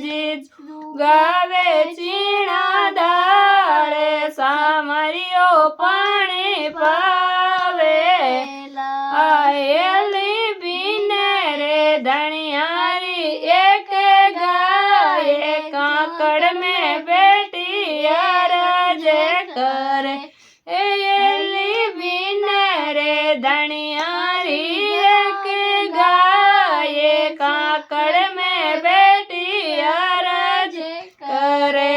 जी गावे चीणा दाड़े सामरियो पानी पावे आयली बीने रे धनियारी एक गाय काकड़ में बेटी अरज करे एली बीने रे धनियारी एक गाय काकड़ में बेटी अरज करे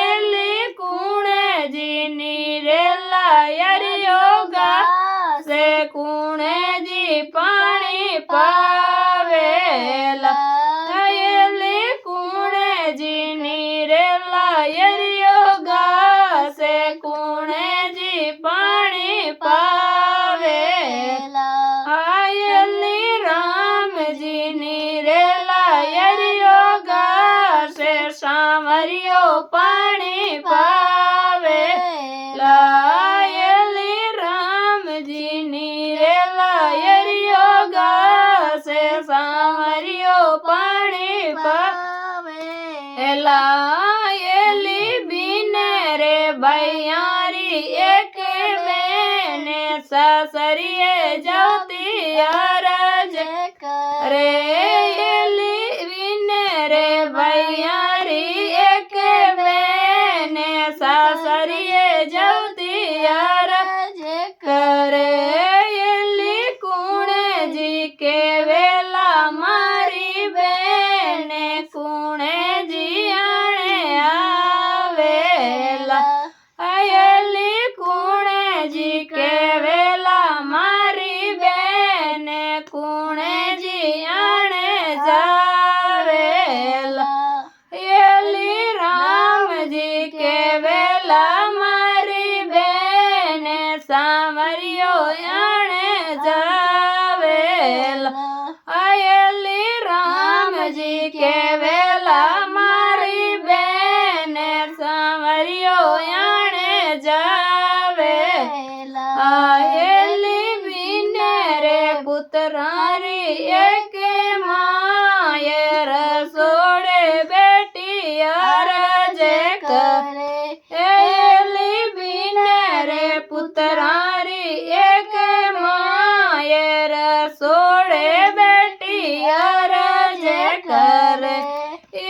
एली कुण जी नीरेला यरियोगा से कुण जी पानी पावेला एली कुण जी नीरेला यरियोगा से कुण जी पानी पावेला आयली राम जी नीरेला यरियोगा से सामरियो पानी पावेला आयली राम जी नीरेला यरियोगा से सामरियो पानी पावेला आयली बीने रे भैयारी एक बेने ससरिये जौती अरज करे एली बीने रे भैयारी एक बेने ससरिये जौती अरज करे एली कुण जी के वेला मारी बेने कुण जी आणे आवेला अयली कुण जी के वेला मारी बेने कुण जी आणे जावेला अयली राम जी के वेला मारी बेने सामरियो आणे जावेला अयली राम जी के वेला मारी बेने सामरियो आणे जावेला आयली बीने रे पुत्रारी एक मायर सोड़े बेटी अरज करे एली बीने रे पुत्रारी एक मायर सोड़े बेटी अरज करे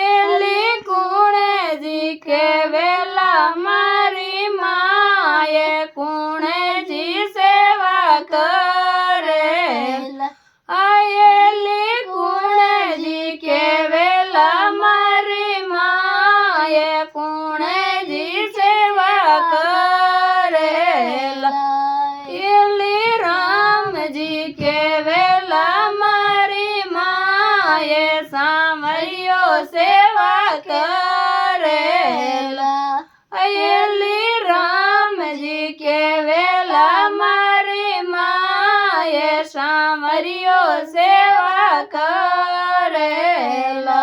एली कुण जी के वेला मारी माये कुण जी सेवा करेला आयली कुण जी के वेला मारी माये कुण जी सेवा करेला एली राम जी के वेला मारी माये सामरियो सेवा करेला अयली राम जी के वेला मारी माये सामरियो सेवा करेला।